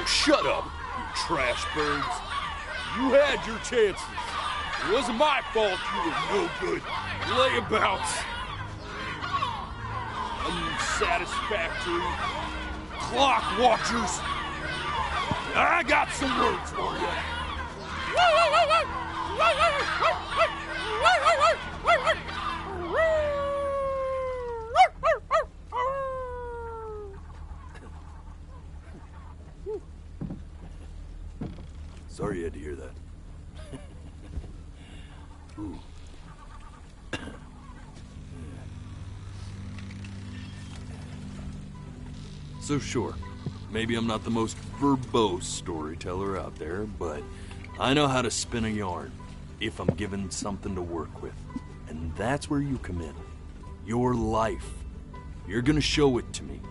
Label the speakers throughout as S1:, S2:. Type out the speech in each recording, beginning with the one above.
S1: shut up, you trash birds. You had your chances. It wasn't my fault you were no good layabouts. Unsatisfactory clock watchers. I got some words for you. Sorry you had to hear that. Ooh. So sure, maybe I'm not the most verbose storyteller out there, but I know how to spin a yarn if I'm given something to work with. And that's where you come in. Your life. You're gonna show it to me.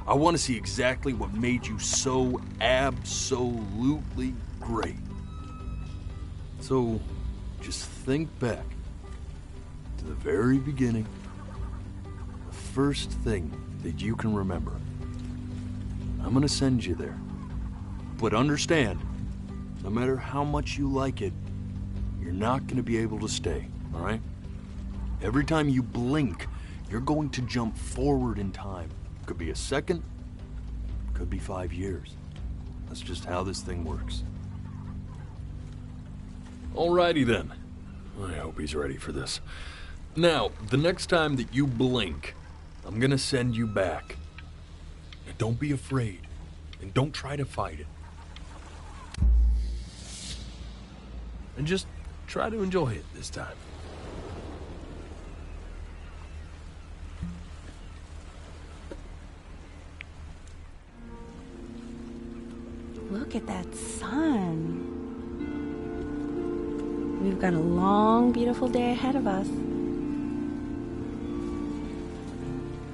S1: I want to see exactly what made you so absolutely great. So, just think back to the very beginning, the first thing that you can remember. I'm gonna send you there. But understand, no matter how much you like it, you're not gonna be able to stay, all right? Every time you blink, you're going to jump forward in time. Could be a second, could be 5 years. That's just how this thing works. Alrighty then. I hope he's ready for this. Now, the next time that you blink, I'm gonna send you back. And don't be afraid, and don't try to fight it. And just try to enjoy it this time.
S2: Look at that sun. We've got a long, beautiful day ahead of us.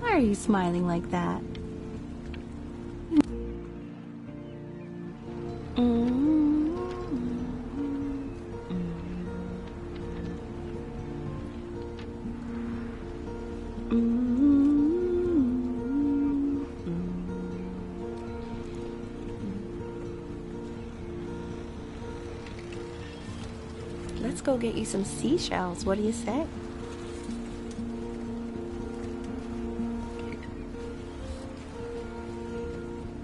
S2: Why are you smiling like that? Let's go get you some seashells. What do you say?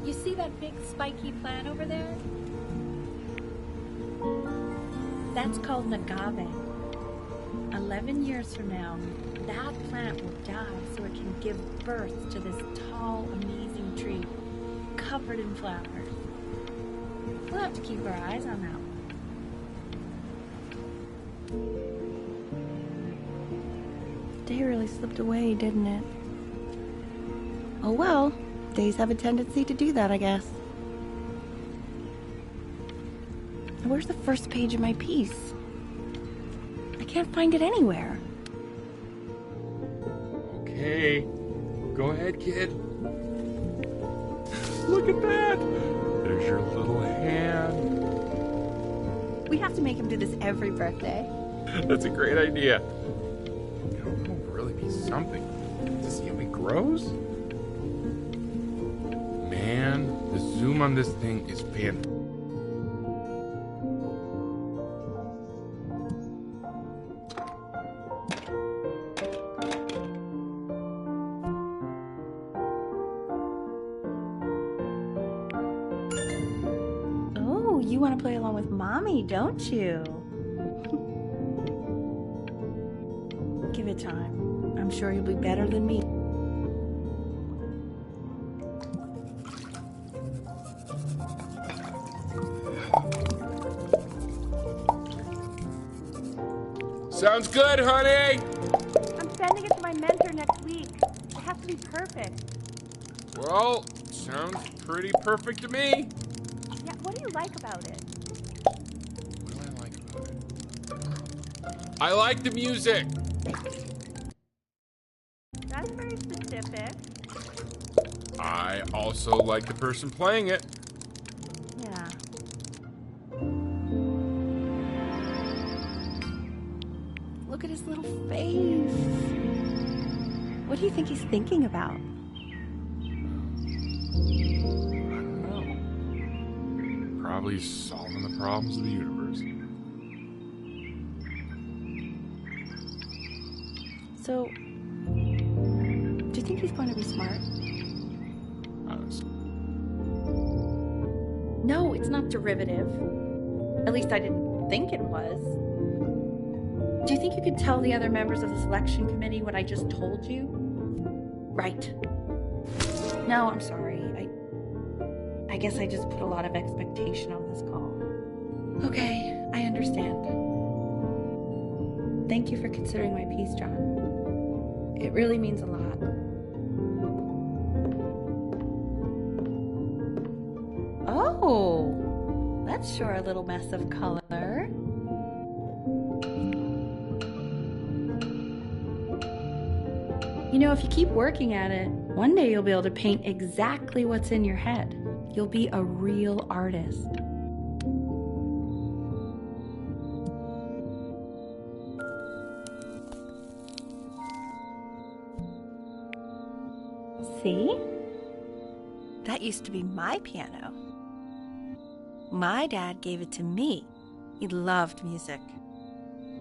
S3: You see that big spiky plant over there? That's called an agave. 11 years from now, that plant will die so it can give birth to this tall, amazing tree covered in flowers. We'll have to keep our eyes on that one.
S2: Day really slipped away, didn't it? Oh well, days have a tendency to do that, I guess. Where's the first page of my piece? I can't find it anywhere.
S4: Okay, go ahead, kid. Look at that! There's your little hand.
S2: We have to make him do this every birthday.
S4: That's a great idea. It'll really be something to see how he grows. Man, the zoom on this thing is fantastic.
S2: Oh, you want to play along with Mommy, don't you? Give it time. I'm sure you'll be better than me.
S4: Sounds good, honey!
S2: I'm sending it to my mentor next week. It has to be perfect.
S4: Well, sounds pretty perfect to me.
S2: Yeah, what do you like about it?
S4: What do I like about it? I like the music.
S2: That's very specific.
S4: I also like the person playing it.
S2: Yeah. Look at his little face. What do you think he's thinking about?
S4: I don't know. probably solving the problems of the universe.
S2: So, do you think he's going to be smart?
S4: Honestly.
S3: No, it's not derivative. At least I didn't think it was. Do you think you could tell the other members of the selection committee what I just told you? Right. No, I'm sorry. I guess I just put a lot of expectation on this call. Okay, I understand. Thank you for considering my piece, John. It really means a lot. Oh, that's sure a little mess of color. You know, if you keep working at it, one day you'll be able to paint exactly what's in your head. You'll be a real artist. See? That used to be my piano. My dad gave it to me. He loved music.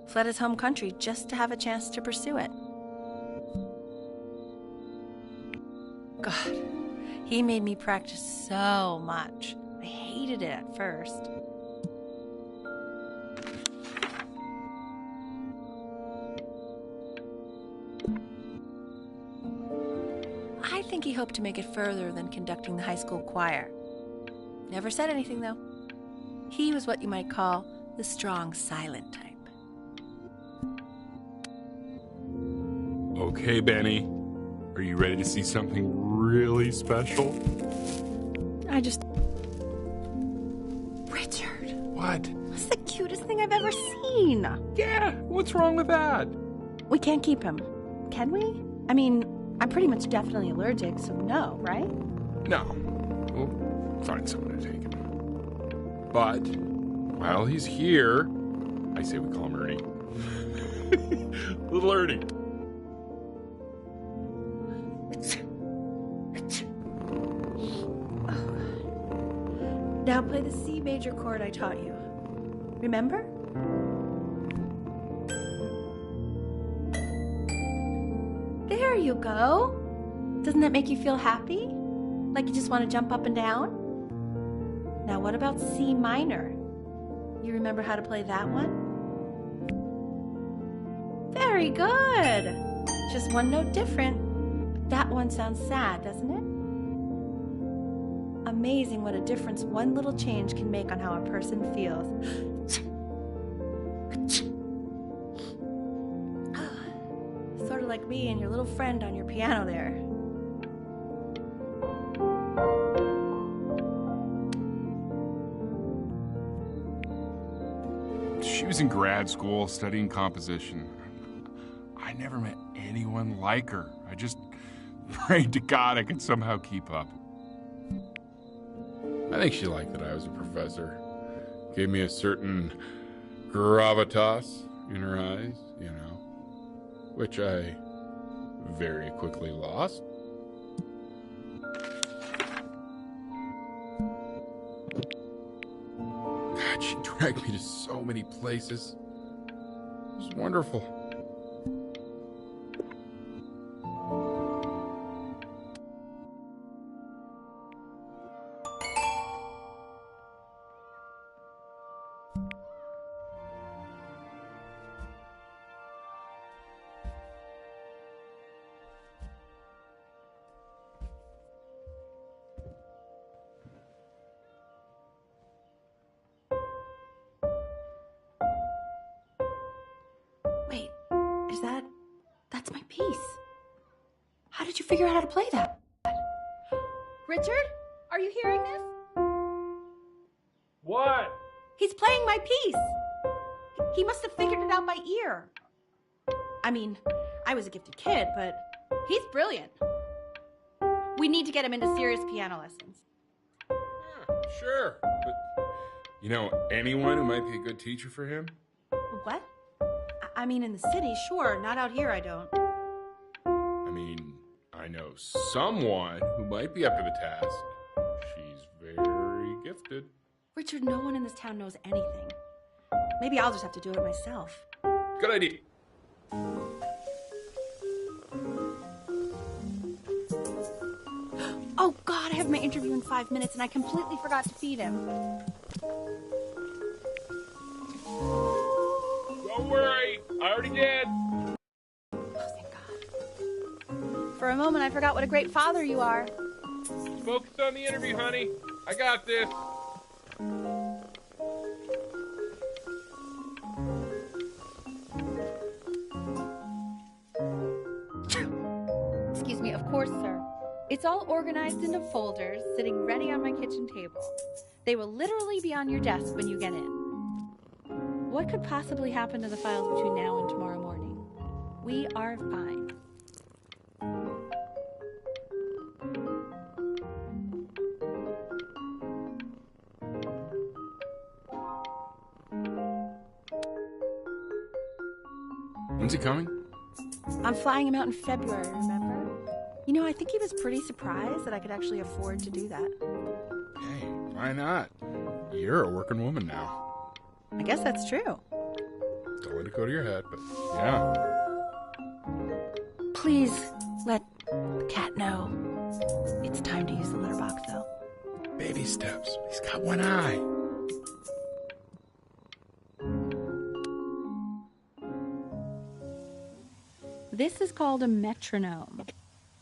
S3: Fled his home country just to have a chance to pursue it. God, he made me practice so much. I hated it at first. I think he hoped to make it further than conducting the high school choir. Never said anything, though. He was what you might call the strong, silent type.
S4: Okay, Benny. Are you ready to see something really special?
S3: Richard,
S4: What?
S3: that's the cutest thing I've ever seen.
S4: Yeah, what's wrong with that?
S3: We can't keep him, can we? I mean, I'm pretty much definitely allergic, so no, right?
S4: No. We'll find someone to take him. But while he's here, I say we call him Ernie. Little Ernie.
S3: Now play the C major chord I taught you. Remember? There you go. Doesn't that make you feel happy? Like you just want to jump up and down? Now what about C minor? You remember how to play that one? Very good. Just one note different. That one sounds sad, doesn't it? Amazing what a difference one little change can make on how a person feels. Sort of like me and your little friend on your piano there.
S4: She was in grad school studying composition. I never met anyone like her. I just prayed to God I could somehow keep up. I think she liked that I was a professor. Gave me a certain gravitas in her eyes, you know, which I very quickly lost. God, she dragged me to so many places. It was wonderful.
S3: Wait, that's my piece. How did you figure out how to play that? Richard, are you hearing this?
S4: What?
S3: He's playing my piece. He must have figured it out by ear. I mean, I was a gifted kid, but he's brilliant. We need to get him into serious piano lessons.
S4: Yeah, sure. But you know anyone who might be a good teacher for him?
S3: What? I mean, in the city, sure. Not out here, I don't.
S4: I mean, I know someone who might be up to the task. She's very gifted.
S3: Richard, no one in this town knows anything. Maybe I'll just have to do it myself.
S4: Good idea.
S3: Oh, God, I have my interview in 5 minutes, and I completely forgot to feed him.
S4: Don't worry, I already did.
S3: Oh, thank God. For a moment, I forgot what a great father you are.
S4: Focus on the interview, honey. I got this.
S3: Excuse me, of course, sir. It's all organized into folders, sitting ready on my kitchen table. They will literally be on your desk when you get in. What could possibly happen to the files between now and tomorrow morning? We are fine.
S4: When's he coming?
S3: I'm flying him out in February, remember? You know, I think he was pretty surprised that I could actually afford to do that.
S4: Hey, why not? You're a working woman now.
S3: I guess that's true.
S4: Don't let it go to your head, but yeah.
S3: Please let the cat know. It's time to use the litter box, though.
S4: Baby steps. He's got one eye.
S3: This is called a metronome.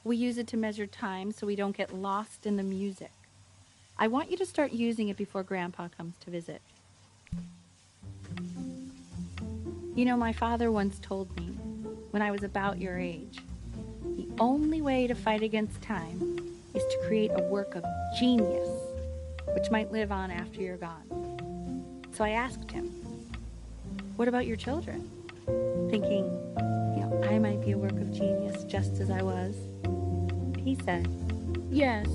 S3: We use it to measure time so we don't get lost in the music. I want you to start using it before Grandpa comes to visit. You know, my father once told me, when I was about your age, the only way to fight against time is to create a work of genius, which might live on after you're gone. So I asked him, what about your children? Thinking, you know, I might be a work of genius just as I was. He said, yes,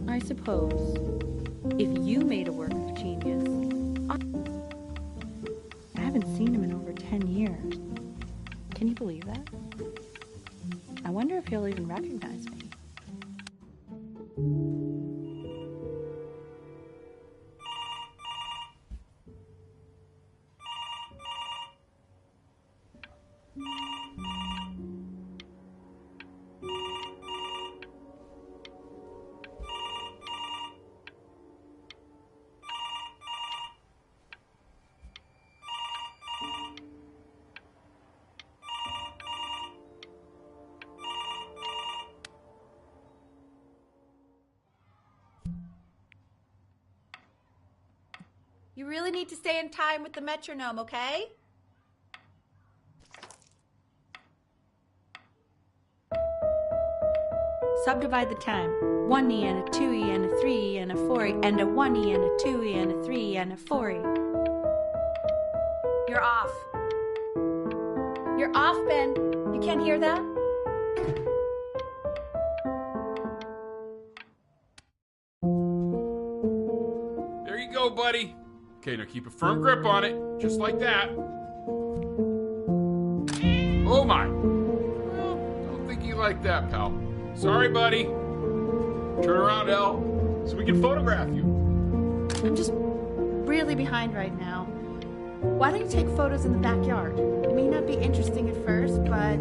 S3: I suppose. If you made a work of genius, I haven't seen him in over 10 years. Can you believe that? I wonder if he'll even recognize me.
S2: You really need to stay in time with the metronome, okay?
S3: Subdivide the time. 1E and a 2E and a 3E and a 4E and a 1E and a 2E and a 3E and a 4E.
S2: You're off. You're off, Ben. You can't hear that?
S4: There you go, buddy. Okay, now keep a firm grip on it, just like that. Oh my. Well, don't think you like that, pal. Sorry, buddy. Turn around, Elle, so we can photograph you.
S2: I'm just really behind right now. Why don't you take photos in the backyard? It may not be interesting at first, but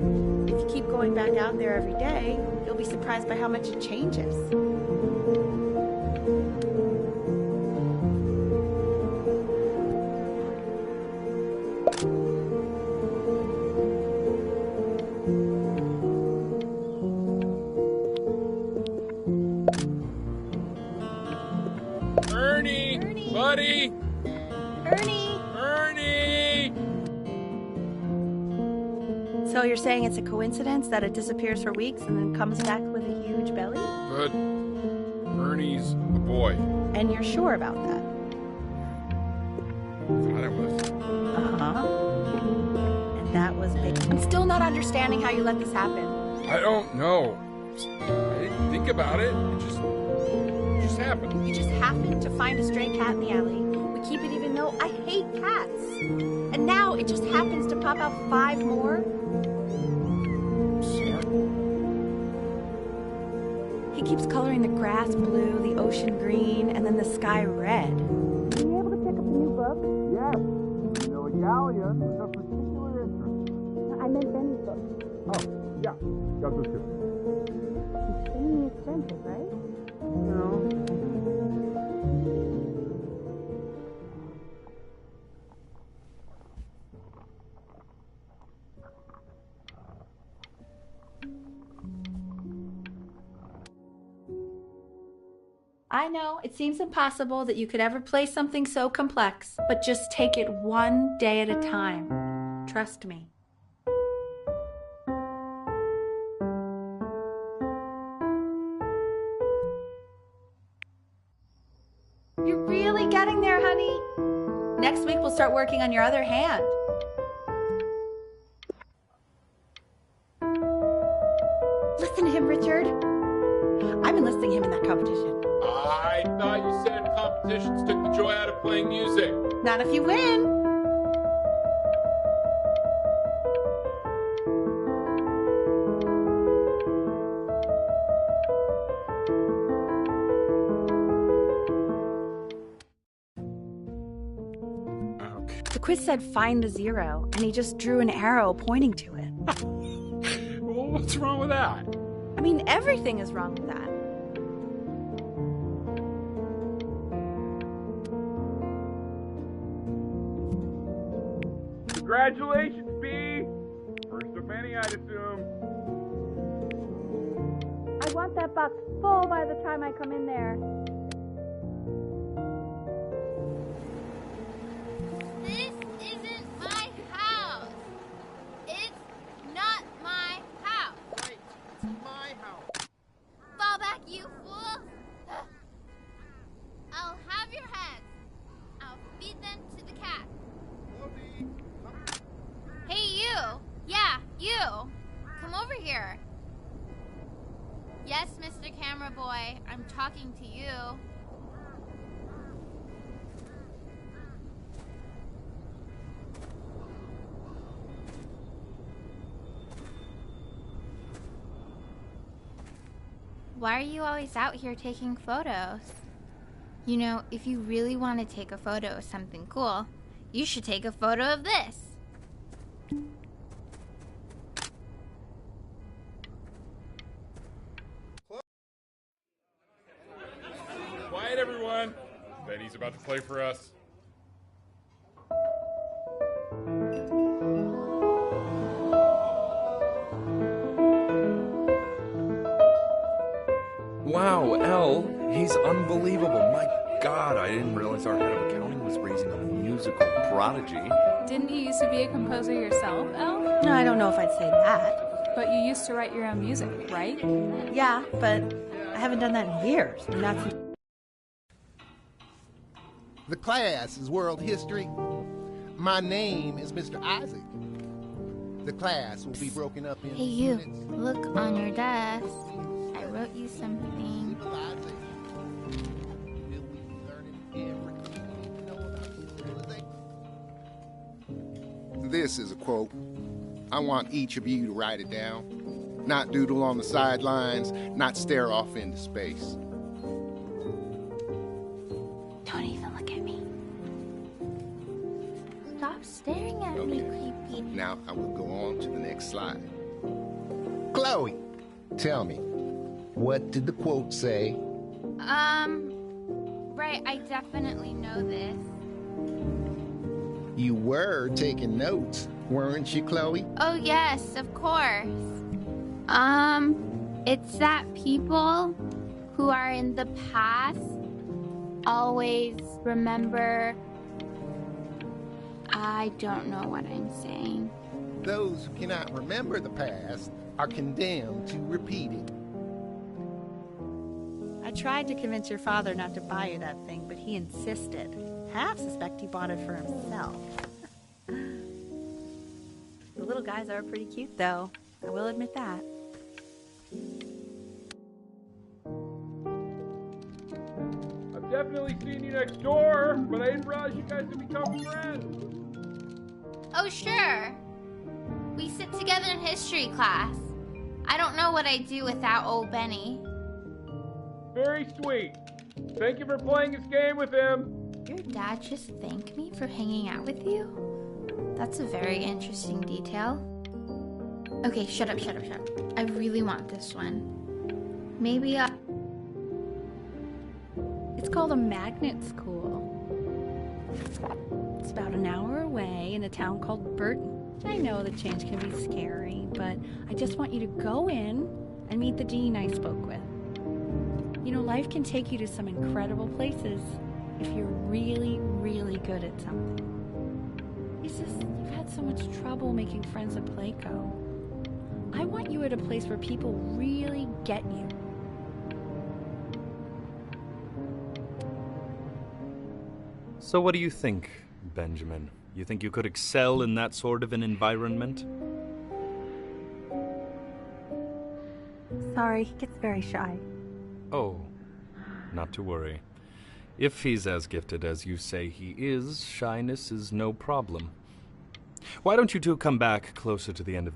S2: if you keep going back out there every day, you'll be surprised by how much it changes.
S4: Ernie! Buddy!
S2: Ernie!
S4: Ernie!
S2: So you're saying it's a coincidence that it disappears for weeks and then comes back with a huge belly?
S4: But Ernie's a boy.
S2: And you're sure about that?
S4: Thought I was.
S2: Uh-huh. And that was big. I'm still not understanding how you let this happen.
S4: I don't know. I didn't think about it. It just happened.
S2: You just happened to find a stray cat in the alley. We keep it even though I hate cats. And now it just happens to pop out 5 more.
S4: Sorry.
S3: He keeps coloring the grass blue, the ocean green, and then the sky red.
S2: Being able to book?
S5: Yes. You know, a galleon is a particular interest.
S2: I meant Benny's book.
S5: Oh, yeah. Got those too.
S2: Extremely expensive, right?
S5: No.
S2: I know, it seems impossible that you could ever play something so complex, but just take it one day at a time. Trust me. You're really getting there, honey. Next week we'll start working on your other hand. Listen to him, Richard. I'm enlisting him in that competition.
S4: I thought you said competitions took the joy out of playing music.
S2: Not if you win.
S4: Okay.
S2: The quiz said find a zero, and he just drew an arrow pointing to it.
S4: Well, what's wrong with that?
S2: I mean, everything is wrong with that.
S5: Congratulations, B! First of many, I'd assume.
S2: I want that box full by the time I come in there.
S6: This isn't my house. It's not my house.
S5: Right, it's my house.
S6: Fall back, you fools. I'll have your heads. I'll feed them to the cat. Hey, you. Yeah, you. Come over here. Yes, Mr. Camera Boy, I'm talking to you. Why are you always out here taking photos? You know, if you really want to take a photo of something cool, you should take a photo of this.
S4: Quiet, everyone. Benny's about to play for us.
S7: Wow, Elle, he's unbelievable. My God, I didn't realize our head of accounting was raising a musical prodigy.
S8: Didn't you used to be a composer yourself, Elle?
S2: No, I don't know if I'd say that.
S8: But you used to write your own music, right?
S2: Yeah, but I haven't done that in years. Not since...
S9: The class is world history. My name is Mr. Isaac. The class will be broken up in
S6: Hey, you.
S9: units.
S6: Look on your desk. I wrote you something.
S9: Civilization. Will we be learning everything we need to know about civilization? This is a quote. I want each of you to write it down. Not doodle on the sidelines, not stare off into space.
S6: Don't even look at me. Stop staring at me, creepy.
S9: Now I will go on to the next slide. Chloe, tell me, what did the quote say?
S6: Right, I definitely know this.
S9: You were taking notes, weren't you, Chloe?
S6: Oh, yes, of course. It's that people who are in the past always remember. I don't know what I'm saying.
S9: Those who cannot remember the past are condemned to repeat it.
S2: I tried to convince your father not to buy you that thing, but he insisted. Half suspect he bought it for himself. The little guys are pretty cute, though. I will admit that.
S5: I've definitely seen you next door, but I didn't realize you guys had become friends.
S6: Oh, sure. We sit together in history class. I don't know what I'd do without old Benny.
S5: Very sweet. Thank you for playing this game with him.
S2: You're
S6: your dad just thank me for hanging out with you? That's a very interesting detail. Okay, shut up. I really want this one. Maybe
S3: It's called a magnet school. It's about an hour away in a town called Burton. I know the change can be scary, but I just want you to go in and meet the dean I spoke with. You know, life can take you to some incredible places if you're really, really good at something. It's just, you've had so much trouble making friends at Playco. I want you at a place where people really get you.
S7: So what do you think, Benjamin? You think you could excel in that sort of an environment?
S3: Sorry, he gets very shy.
S7: Oh, not to worry. If he's as gifted as you say he is, shyness is no problem. Why don't you two come back closer to the end of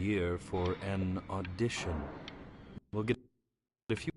S7: year for an audition. We'll get a few.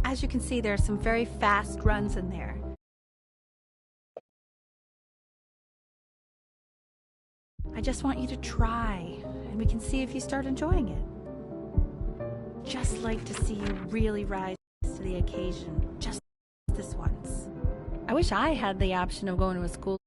S3: As you can see, there are some very fast runs in there. I just want you to try, and we can see if you start enjoying it. Just like to see you really rise to the occasion, just this once. I wish I had the option of going to a school